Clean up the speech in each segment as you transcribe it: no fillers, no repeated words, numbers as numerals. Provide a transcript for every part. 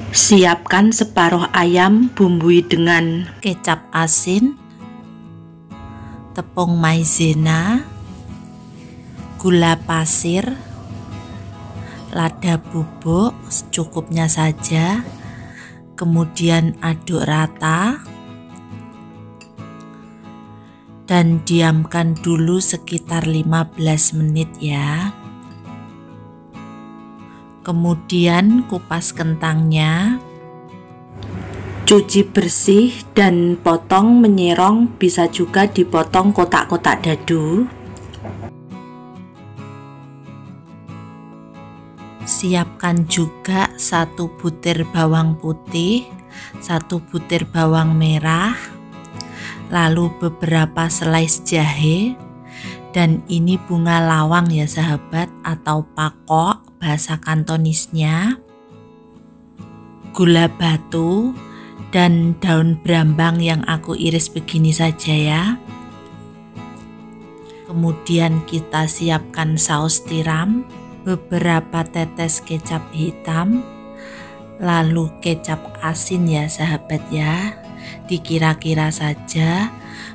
Siapkan separuh ayam, bumbui dengan kecap asin, tepung maizena, gula pasir, lada bubuk secukupnya saja, kemudian aduk rata dan diamkan dulu sekitar 15 menit ya. Kemudian kupas kentangnya, cuci bersih dan potong menyerong, bisa juga dipotong kotak-kotak dadu. Siapkan juga 1 butir bawang putih, 1 butir bawang merah, lalu beberapa slice jahe, dan ini bunga lawang ya sahabat, atau pakok bahasa kantonisnya, gula batu, dan daun brambang yang aku iris begini saja ya. Kemudian kita siapkan saus tiram, beberapa tetes kecap hitam, lalu kecap asin ya sahabat ya, dikira-kira saja.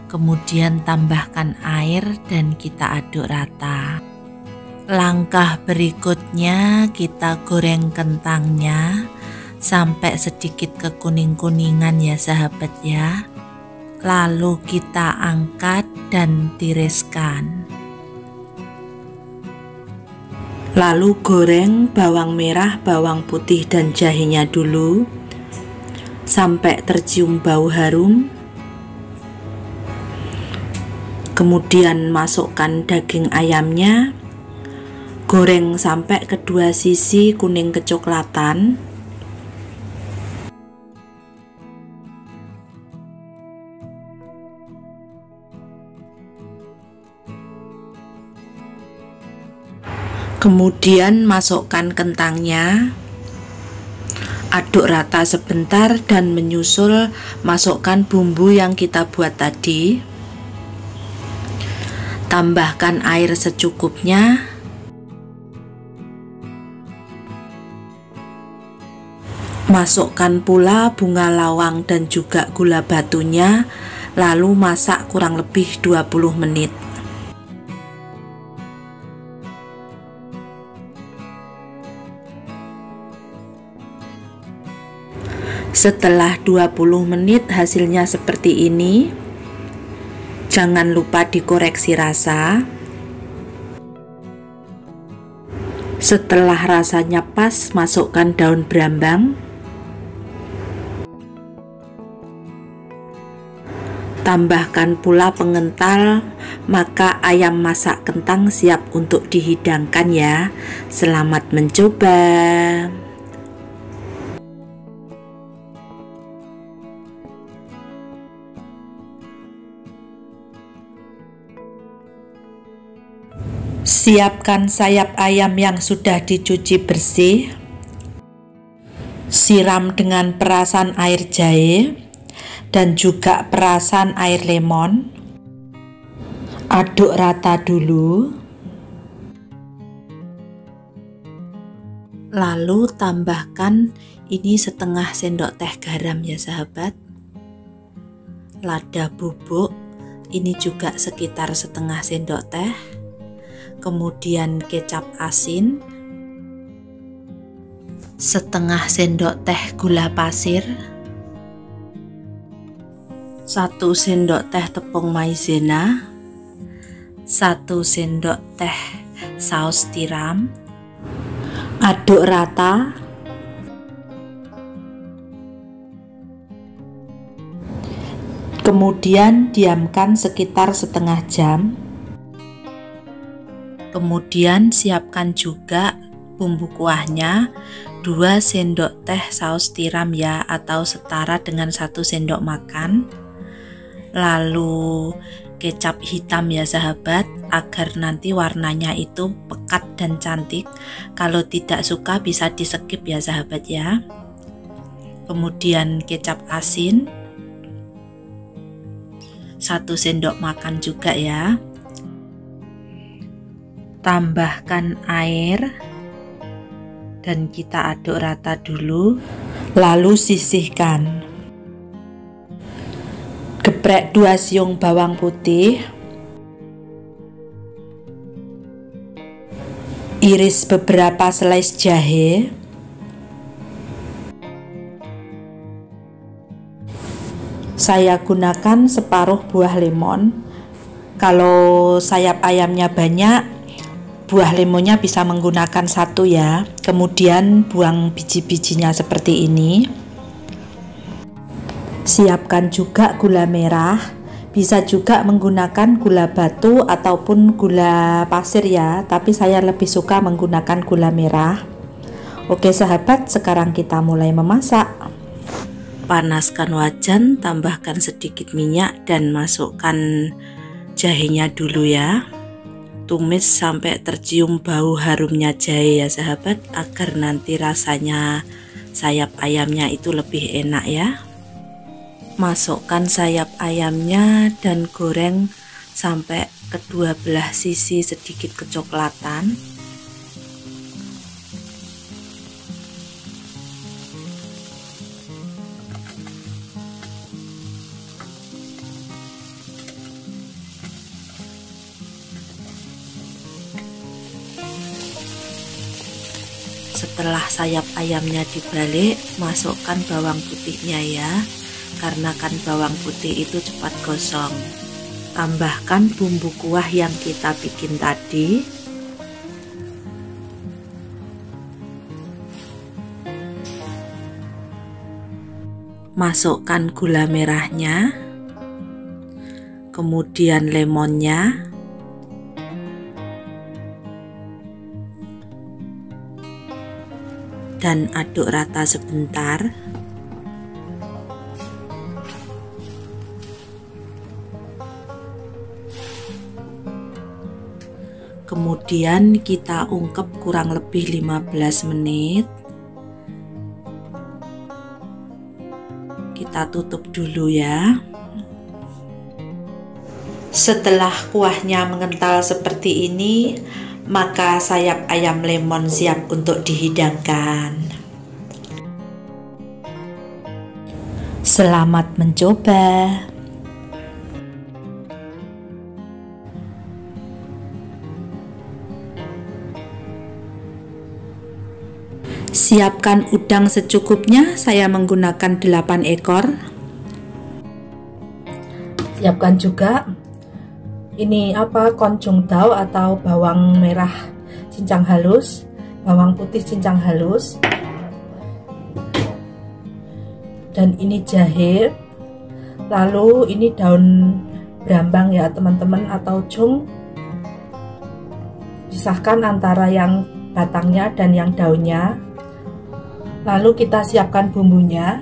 Kemudian tambahkan air dan kita aduk rata. Langkah berikutnya kita goreng kentangnya sampai sedikit kekuning-kuningan ya sahabat ya. Lalu kita angkat dan tiriskan. Lalu goreng bawang merah, bawang putih dan jahenya dulu sampai tercium bau harum. Kemudian masukkan daging ayamnya, goreng sampai kedua sisi kuning kecoklatan. Kemudian masukkan kentangnya, aduk rata sebentar dan menyusul masukkan bumbu yang kita buat tadi. Tambahkan air secukupnya. Masukkan pula bunga lawang dan juga gula batunya, lalu masak kurang lebih 20 menit. Setelah 20 menit hasilnya seperti ini. Jangan lupa dikoreksi rasa. Setelah rasanya pas, masukkan daun brambang. Tambahkan pula pengental, maka ayam masak kentang siap untuk dihidangkan ya. Selamat mencoba. Siapkan sayap ayam yang sudah dicuci bersih. Siram dengan perasan air jahe dan juga perasan air lemon. Aduk rata dulu. Lalu tambahkan ini setengah sendok teh garam ya sahabat. Lada bubuk ini juga sekitar setengah sendok teh. Kemudian kecap asin, setengah sendok teh gula pasir, 1 sendok teh tepung maizena, 1 sendok teh saus tiram. Aduk rata. Kemudian diamkan sekitar setengah jam. Kemudian siapkan juga bumbu kuahnya, 2 sendok teh saus tiram ya, atau setara dengan 1 sendok makan. Lalu kecap hitam ya sahabat, agar nanti warnanya itu pekat dan cantik. Kalau tidak suka bisa di skip ya sahabat ya. Kemudian kecap asin 1 sendok makan juga ya. Tambahkan air dan kita aduk rata dulu. Lalu sisihkan. Geprek 2 siung bawang putih. Iris beberapa slice jahe. Saya gunakan separuh buah lemon. Kalau sayap ayamnya banyak, buah lemonnya bisa menggunakan 1 ya. Kemudian buang biji-bijinya seperti ini. Siapkan juga gula merah. Bisa juga menggunakan gula batu ataupun gula pasir ya, tapi saya lebih suka menggunakan gula merah. Oke sahabat, sekarang kita mulai memasak. Panaskan wajan, tambahkan sedikit minyak dan masukkan jahenya dulu ya. Tumis sampai tercium bau harumnya jahe ya sahabat, agar nanti rasanya sayap ayamnya itu lebih enak ya. Masukkan sayap ayamnya dan goreng sampai kedua belah sisi sedikit kecoklatan. Setelah sayap ayamnya dibalik, masukkan bawang putihnya ya, karena kan bawang putih itu cepat gosong. Tambahkan bumbu kuah yang kita bikin tadi. Masukkan gula merahnya, kemudian lemonnya, dan aduk rata sebentar. Kemudian kita ungkep kurang lebih 15 menit. Kita tutup dulu ya. Setelah kuahnya mengental seperti ini, maka sayap ayam lemon siap untuk dihidangkan. Selamat mencoba. Siapkan udang secukupnya, saya menggunakan 8 ekor. Siapkan juga ini konjung dao atau bawang merah cincang halus, bawang putih cincang halus, dan ini jahe. Lalu ini daun brambang ya teman-teman, atau jung. Pisahkan antara yang batangnya dan yang daunnya. Lalu kita siapkan bumbunya.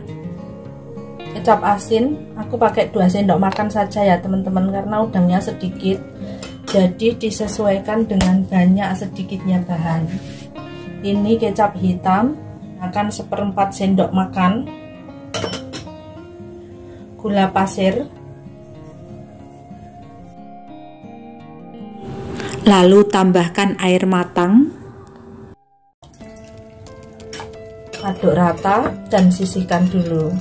Kecap asin, aku pakai 2 sendok makan saja ya teman-teman, karena udangnya sedikit, jadi disesuaikan dengan banyak sedikitnya bahan. Ini kecap hitam, akan 1/4 sendok makan. Gula pasir, lalu tambahkan air matang. Aduk rata dan sisihkan dulu.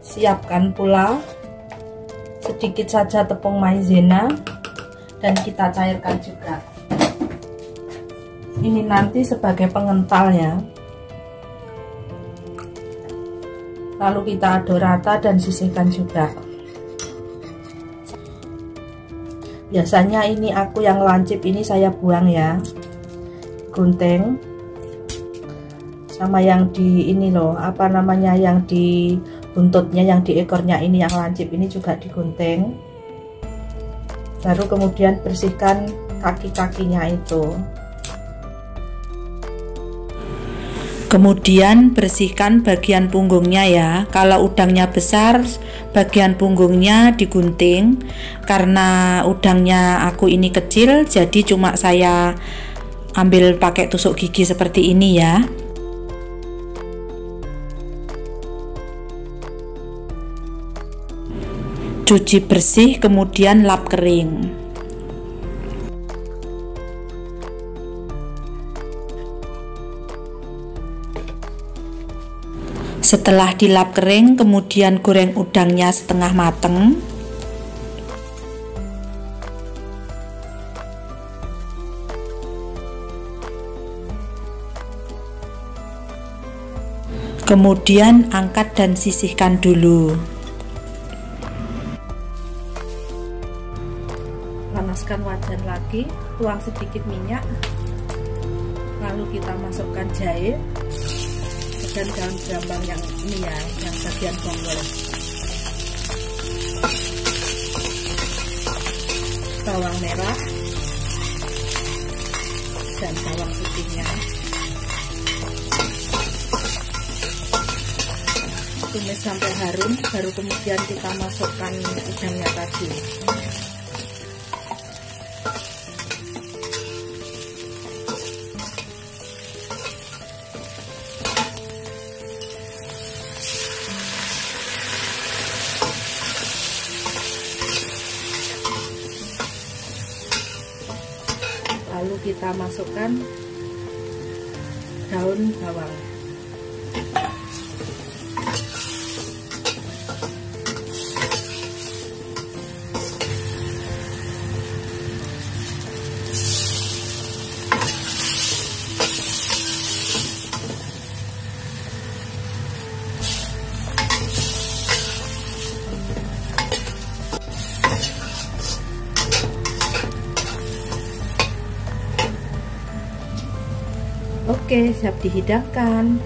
Siapkan pula sedikit saja tepung maizena dan kita cairkan juga. Ini nanti sebagai pengental ya. Lalu kita aduk rata dan sisihkan juga. Biasanya ini aku yang lancip ini saya buang ya, gunting. Sama yang di ini loh, yang di buntutnya, yang di ekornya ini, yang lancip ini juga digunting. Baru kemudian bersihkan kaki-kakinya itu. Kemudian bersihkan bagian punggungnya ya. Kalau udangnya besar, bagian punggungnya digunting. Karena udangnya aku ini kecil, jadi cuma saya ambil pakai tusuk gigi seperti ini ya. Cuci bersih, kemudian lap kering. Setelah dilap kering, kemudian goreng udangnya setengah mateng. Kemudian angkat dan sisihkan dulu. Panaskan wajan lagi, tuang sedikit minyak, lalu kita masukkan jahe dan daun brambang yang ini ya, yang bagian bonggol, bawang merah dan bawang putihnya. Tumis sampai harum, baru kemudian kita masukkan udangnya tadi. Lalu kita masukkan daun bawang. Oke, siap dihidangkan.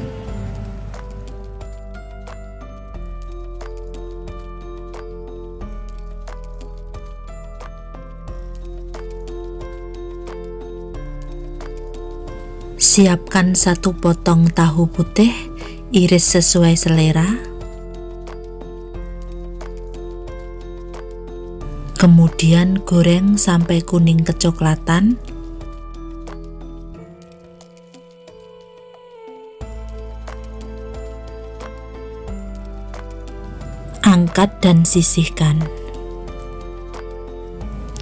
Siapkan 1 potong tahu putih, iris sesuai selera. Kemudian goreng sampai kuning kecoklatan. Angkat dan sisihkan.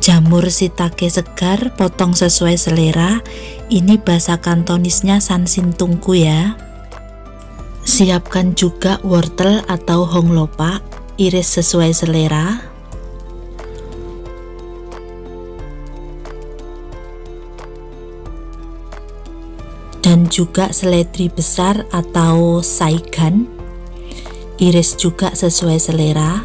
Jamur shiitake segar potong sesuai selera. Ini bahasa kantonisnya sansin tungku ya. Siapkan juga wortel atau honglopak, iris sesuai selera. Dan juga seledri besar atau saigan, iris juga sesuai selera.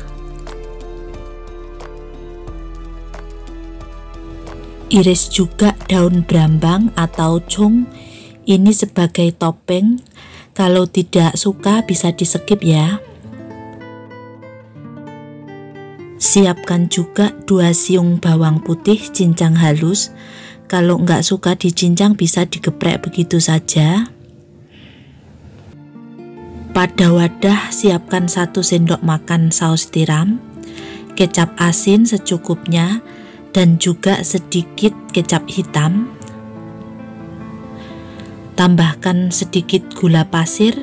Iris juga daun brambang atau chung, ini sebagai topping. Kalau tidak suka bisa di skip ya. Siapkan juga 2 siung bawang putih cincang halus. Kalau nggak suka dicincang bisa digeprek begitu saja. Pada wadah siapkan 1 sendok makan saus tiram, kecap asin secukupnya, dan juga sedikit kecap hitam. Tambahkan sedikit gula pasir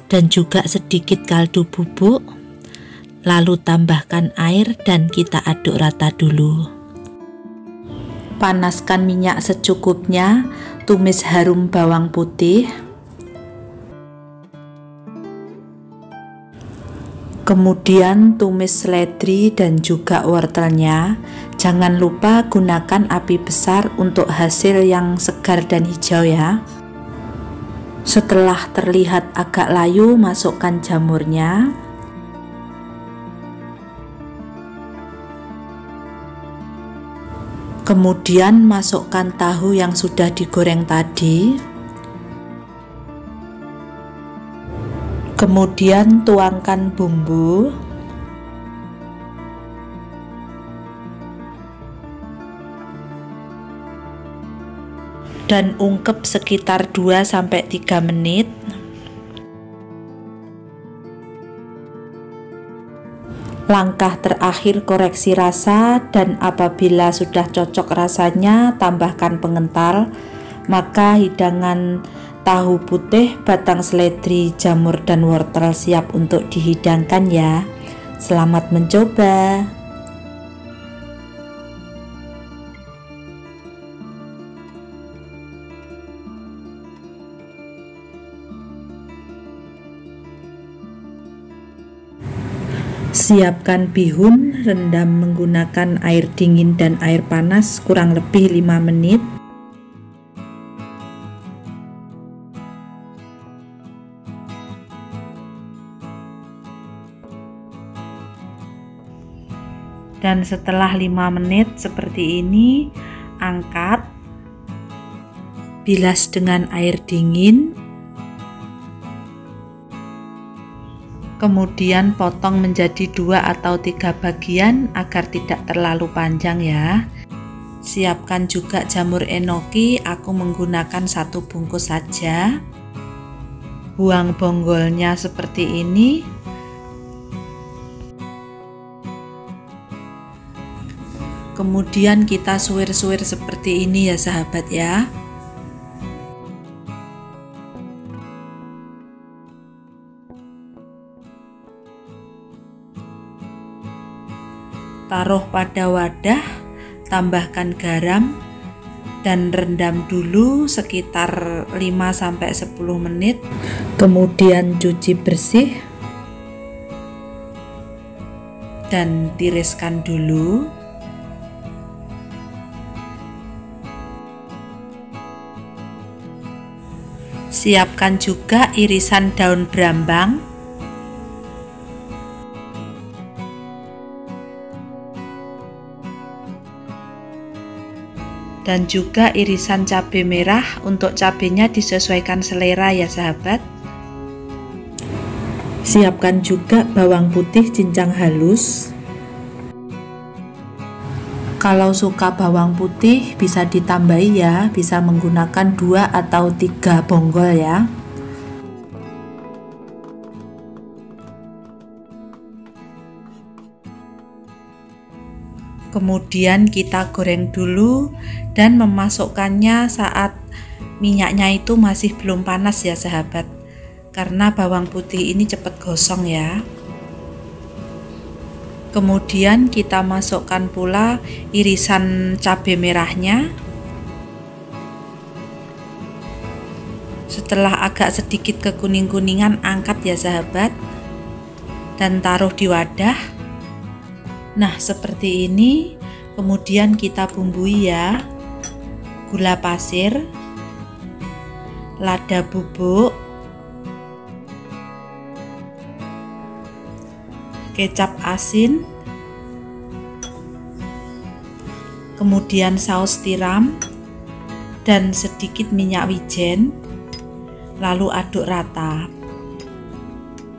dan juga sedikit kaldu bubuk. Lalu tambahkan air dan kita aduk rata dulu. Panaskan minyak secukupnya, tumis harum bawang putih. Kemudian tumis seledri dan juga wortelnya. Jangan lupa gunakan api besar untuk hasil yang segar dan hijau ya. Setelah terlihat agak layu, masukkan jamurnya. Kemudian masukkan tahu yang sudah digoreng tadi. Kemudian tuangkan bumbu. Dan ungkep sekitar 2-3 menit. Langkah terakhir koreksi rasa, dan apabila sudah cocok rasanya tambahkan pengental. Maka hidangan tahu putih, batang seledri, jamur dan wortel siap untuk dihidangkan ya. Selamat mencoba. Siapkan bihun, rendam menggunakan air dingin dan air panas kurang lebih 5 menit. Dan setelah 5 menit seperti ini, angkat, bilas dengan air dingin, kemudian potong menjadi 2 atau 3 bagian agar tidak terlalu panjang ya. Siapkan juga jamur enoki, aku menggunakan 1 bungkus saja. Buang bonggolnya seperti ini. Kemudian kita suwir-suwir seperti ini ya sahabat ya. Taruh pada wadah, tambahkan garam dan rendam dulu sekitar 5-10 menit. Kemudian cuci bersih dan tiriskan dulu. Siapkan juga irisan daun brambang dan juga irisan cabai merah. Untuk cabenya disesuaikan selera ya sahabat. Siapkan juga bawang putih cincang halus. Kalau suka bawang putih bisa ditambahi ya, bisa menggunakan 2 atau 3 bonggol ya. Kemudian kita goreng dulu dan memasukkannya saat minyaknya itu masih belum panas ya sahabat, karena bawang putih ini cepat gosong ya. Kemudian kita masukkan pula irisan cabai merahnya. Setelah agak sedikit kekuning-kuningan, angkat ya sahabat dan taruh di wadah. Nah seperti ini. Kemudian kita bumbui ya, gula pasir, lada bubuk, kecap asin, kemudian saus tiram dan sedikit minyak wijen, lalu aduk rata.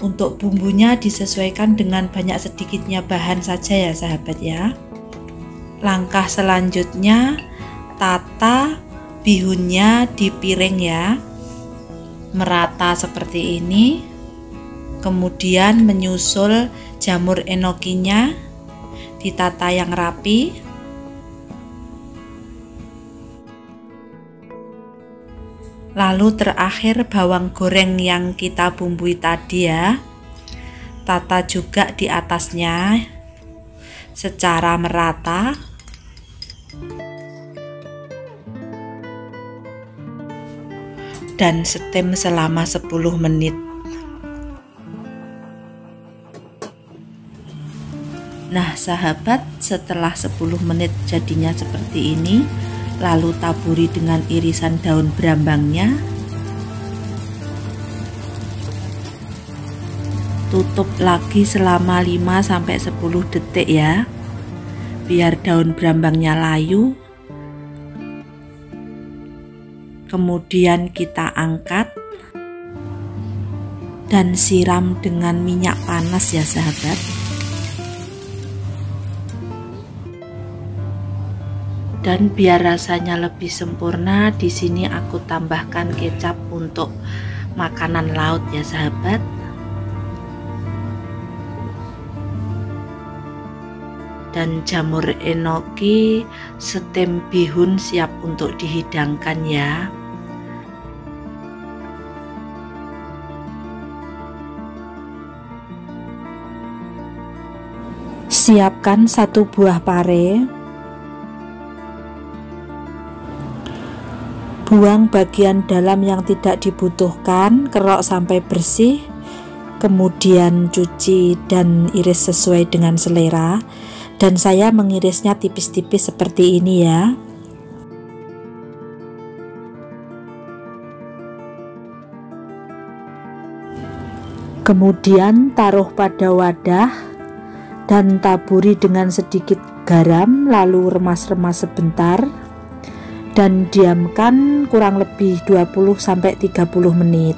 Untuk bumbunya disesuaikan dengan banyak sedikitnya bahan saja ya sahabat ya. Langkah selanjutnya, tata bihunnya di piring ya, merata seperti ini. Kemudian menyusul jamur enokinya, ditata yang rapi. Lalu terakhir bawang goreng yang kita bumbui tadi ya, tata juga di atasnya secara merata. Dan stem selama 10 menit. Nah sahabat, setelah 10 menit jadinya seperti ini. Lalu taburi dengan irisan daun brambangnya. Tutup lagi selama 5-10 detik ya, biar daun brambangnya layu. Kemudian kita angkat dan siram dengan minyak panas ya sahabat. Dan biar rasanya lebih sempurna, di sini aku tambahkan kecap untuk makanan laut ya sahabat. Dan jamur enoki, stem bihun siap untuk dihidangkan ya. Siapkan 1 buah pare. Buang bagian dalam yang tidak dibutuhkan, kerok sampai bersih. kemudian cuci dan iris sesuai dengan selera, dan saya mengirisnya tipis-tipis seperti ini ya. Kemudian taruh pada wadah dan taburi dengan sedikit garam, lalu remas-remas sebentar dan diamkan kurang lebih 20-30 menit.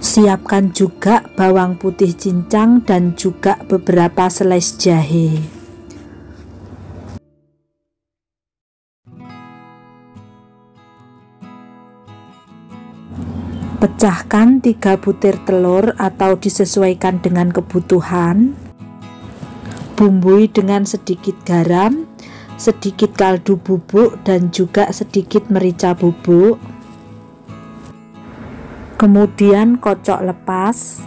Siapkan juga bawang putih cincang dan juga beberapa slice jahe. Pecahkan 3 butir telur atau disesuaikan dengan kebutuhan. Bumbui dengan sedikit garam, sedikit kaldu bubuk dan juga sedikit merica bubuk. Kemudian kocok lepas.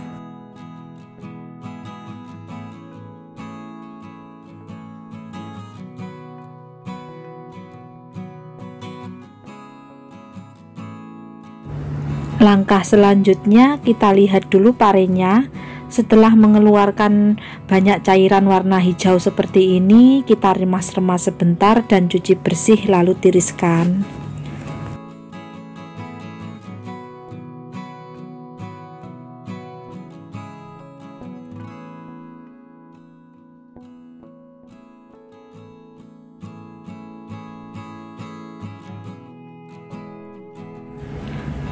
Langkah selanjutnya kita lihat dulu parenya. Setelah mengeluarkan banyak cairan warna hijau seperti ini, kita remas-remas sebentar dan cuci bersih lalu tiriskan.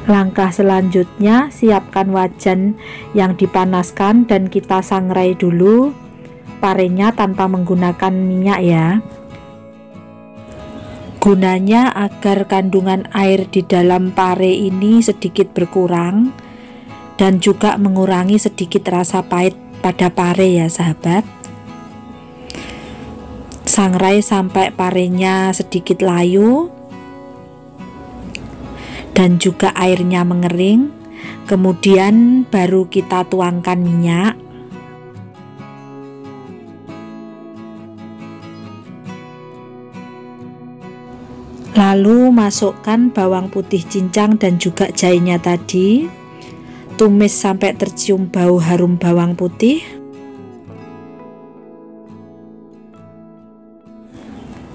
Langkah selanjutnya, siapkan wajan yang dipanaskan dan kita sangrai dulu parenya tanpa menggunakan minyak ya. Gunanya agar kandungan air di dalam pare ini sedikit berkurang dan juga mengurangi sedikit rasa pahit pada pare ya sahabat. Sangrai sampai parenya sedikit layu dan juga airnya mengering, kemudian baru kita tuangkan minyak. Lalu masukkan bawang putih cincang dan juga jahenya tadi. Tumis sampai tercium bau harum bawang putih.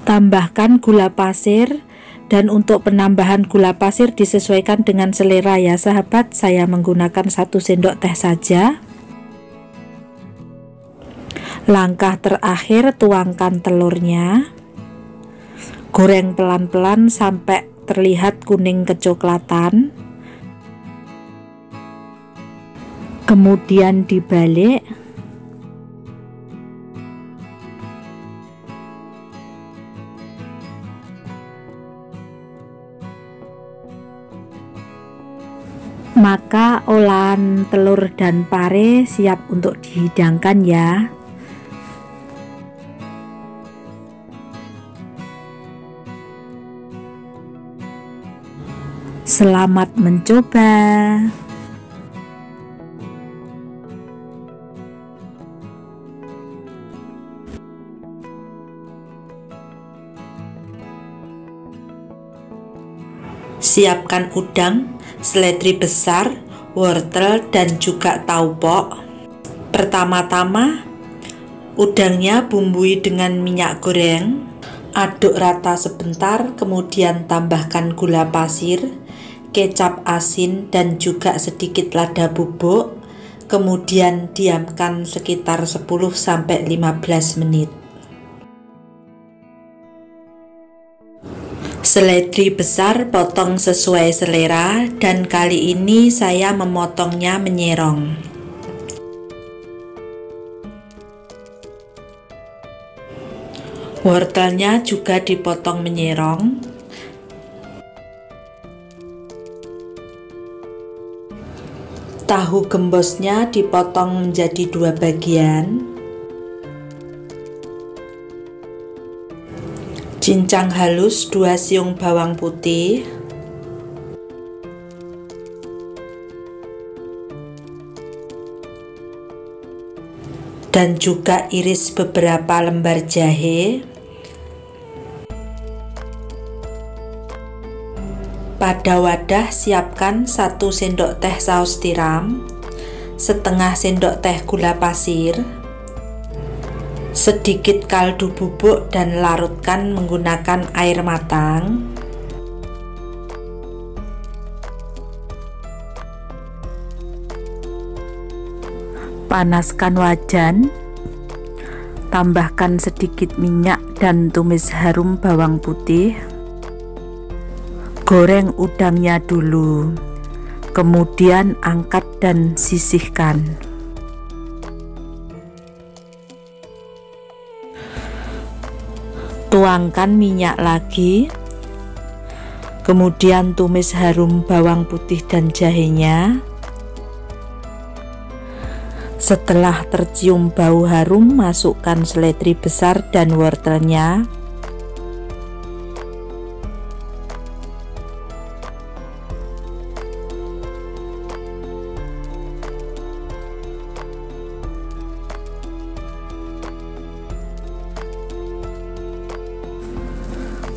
Tambahkan gula pasir. Dan untuk penambahan gula pasir disesuaikan dengan selera ya sahabat. Saya menggunakan 1 sendok teh saja. Langkah terakhir, tuangkan telurnya. Goreng pelan-pelan sampai terlihat kuning kecoklatan. Kemudian dibalik. Maka olahan telur dan pare siap untuk dihidangkan ya. Selamat mencoba. Siapkan udang, seledri besar, wortel dan juga taupok. Pertama-tama udangnya bumbui dengan minyak goreng, aduk rata sebentar, kemudian tambahkan gula pasir, kecap asin dan juga sedikit lada bubuk, kemudian diamkan sekitar 10-15 menit. Seledri besar potong sesuai selera dan kali ini saya memotongnya menyerong. Wortelnya juga dipotong menyerong. Tahu gembosnya dipotong menjadi 2 bagian. Cincang halus 2 siung bawang putih. Dan juga iris beberapa lembar jahe. Pada wadah siapkan 1 sendok teh saus tiram, setengah sendok teh gula pasir, sedikit kaldu bubuk dan larutkan menggunakan air matang. Panaskan wajan, tambahkan sedikit minyak dan tumis harum bawang putih. Goreng udangnya dulu, kemudian angkat dan sisihkan. Tuangkan minyak lagi, kemudian tumis harum bawang putih dan jahenya. Setelah tercium bau harum, masukkan seledri besar dan wortelnya.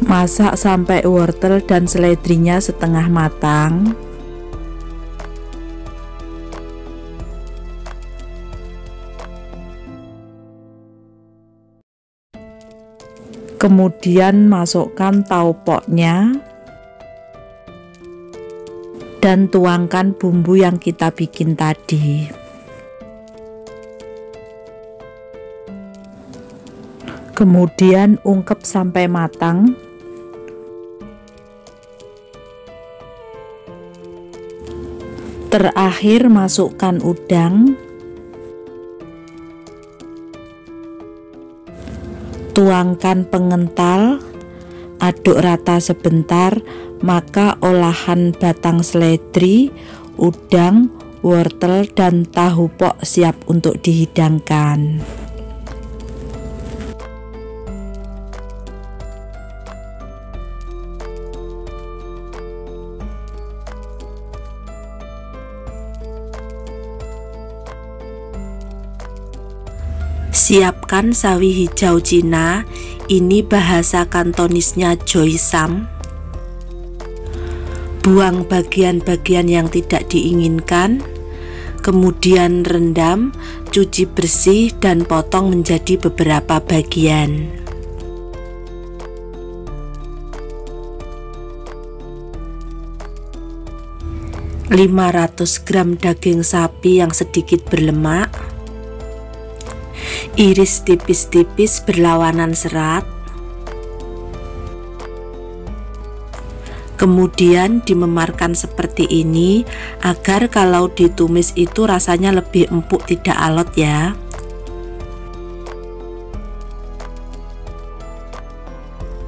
Masak sampai wortel dan seledrinya setengah matang. Kemudian masukkan taupoknya dan tuangkan bumbu yang kita bikin tadi. Kemudian ungkep sampai matang. Terakhir masukkan udang, tuangkan pengental, aduk rata sebentar, maka olahan batang seledri, udang, wortel, dan tahu pok siap untuk dihidangkan. Siapkan sawi hijau Cina, ini bahasa kantonisnya Joy Sam. Buang bagian-bagian yang tidak diinginkan, kemudian rendam, cuci bersih dan potong menjadi beberapa bagian. – 500 gram daging sapi yang sedikit berlemak, iris tipis-tipis berlawanan serat, kemudian dimemarkan seperti ini agar kalau ditumis itu rasanya lebih empuk, tidak alot ya.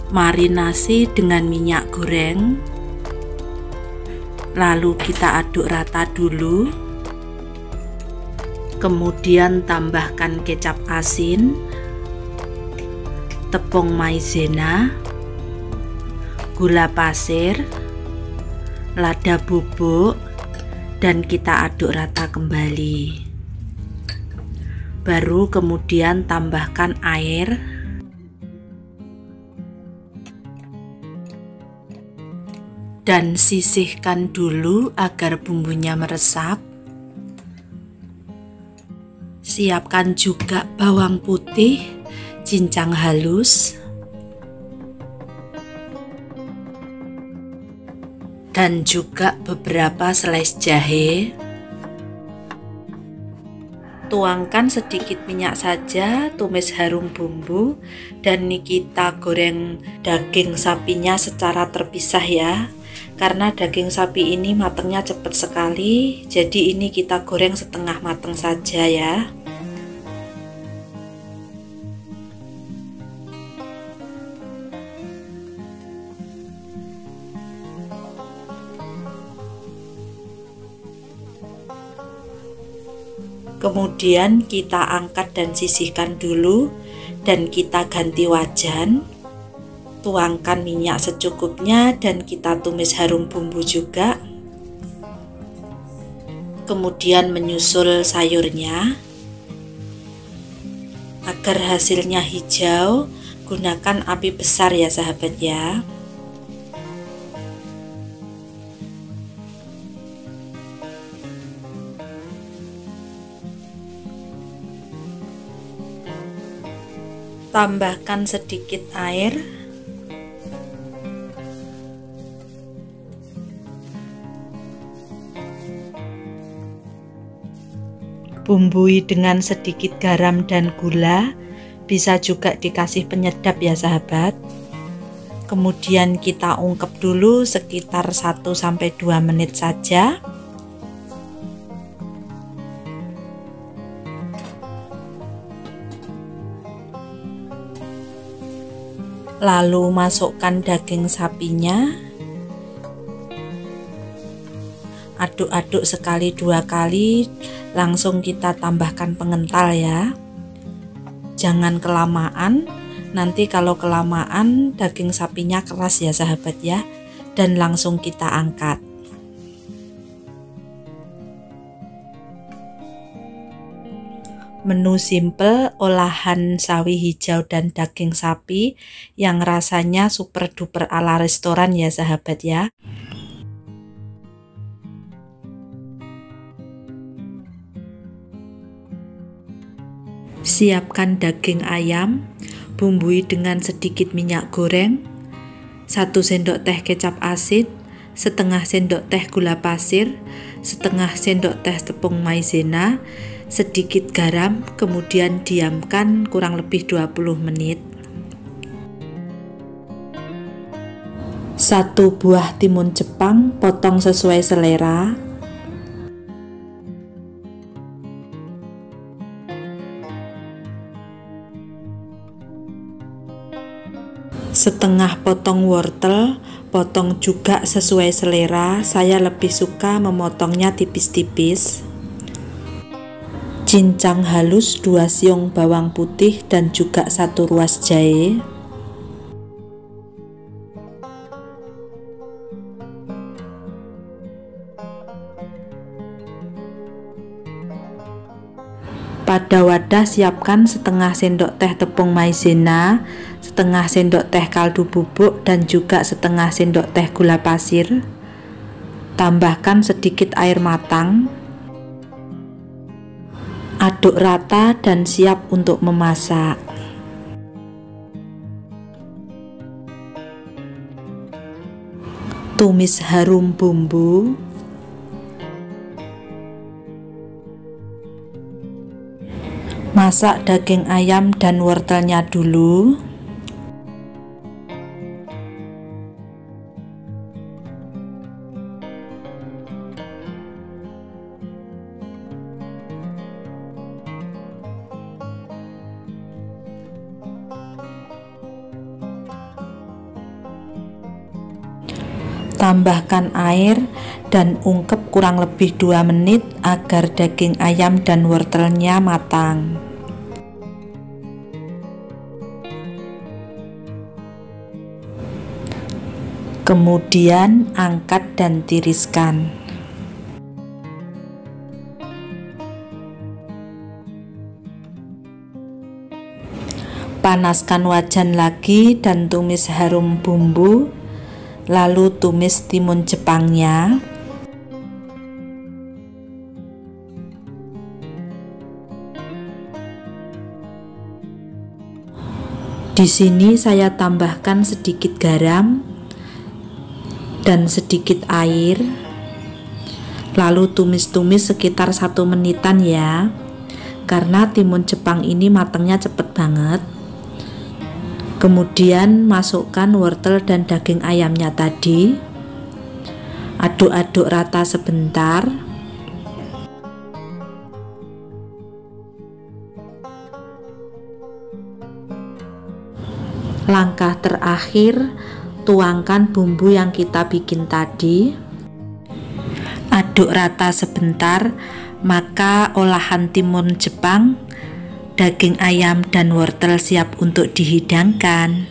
Marinasi dengan minyak goreng, lalu kita aduk rata dulu. Kemudian tambahkan kecap asin, tepung maizena, gula pasir, lada bubuk, dan kita aduk rata kembali. Baru kemudian tambahkan air, dan sisihkan dulu agar bumbunya meresap. Siapkan juga bawang putih, cincang halus, dan juga beberapa slice jahe. Tuangkan sedikit minyak saja, tumis harum bumbu, dan ini kita goreng daging sapinya secara terpisah ya. Karena daging sapi ini matangnya cepat sekali, jadi ini kita goreng setengah matang saja ya. Kemudian kita angkat dan sisihkan dulu, dan kita ganti wajan. Tuangkan minyak secukupnya dan kita tumis harum bumbu juga. Kemudian menyusul sayurnya. Agar hasilnya hijau, gunakan api besar ya sahabat ya. Tambahkan sedikit air. Bumbui dengan sedikit garam dan gula, bisa juga dikasih penyedap ya sahabat. Kemudian kita ungkep dulu sekitar 1-2 menit saja. Lalu masukkan daging sapinya. Aduk-aduk sekali 2 kali, langsung kita tambahkan pengental ya. Jangan kelamaan, nanti kalau kelamaan daging sapinya keras ya sahabat ya, dan langsung kita angkat. Menu simple olahan sawi hijau dan daging sapi yang rasanya super duper ala restoran ya sahabat ya. Siapkan daging ayam, bumbui dengan sedikit minyak goreng, 1 sendok teh kecap asin, setengah sendok teh gula pasir, setengah sendok teh tepung maizena, sedikit garam, kemudian diamkan kurang lebih 20 menit. 1 buah timun Jepang, potong sesuai selera. Setengah potong wortel, potong juga sesuai selera. Saya lebih suka memotongnya tipis-tipis. Cincang halus 2 siung bawang putih dan juga 1 ruas jahe. Pada wadah siapkan setengah sendok teh tepung maizena, setengah sendok teh kaldu bubuk dan juga setengah sendok teh gula pasir. Tambahkan sedikit air matang. Aduk rata dan siap untuk memasak. Tumis harum bumbu. Masak daging ayam dan wortelnya dulu. Tambahkan air dan ungkep kurang lebih 2 menit agar daging ayam dan wortelnya matang. Kemudian angkat dan tiriskan. Panaskan wajan lagi dan tumis harum bumbu. Lalu tumis timun Jepangnya. Di sini saya tambahkan sedikit garam dan sedikit air. Lalu tumis-tumis sekitar 1 menitan ya. Karena timun Jepang ini matangnya cepet banget. Kemudian masukkan wortel dan daging ayamnya tadi. Aduk-aduk rata sebentar. Langkah terakhir, tuangkan bumbu yang kita bikin tadi. Aduk rata sebentar, maka olahan timun Jepang, daging ayam dan wortel siap untuk dihidangkan.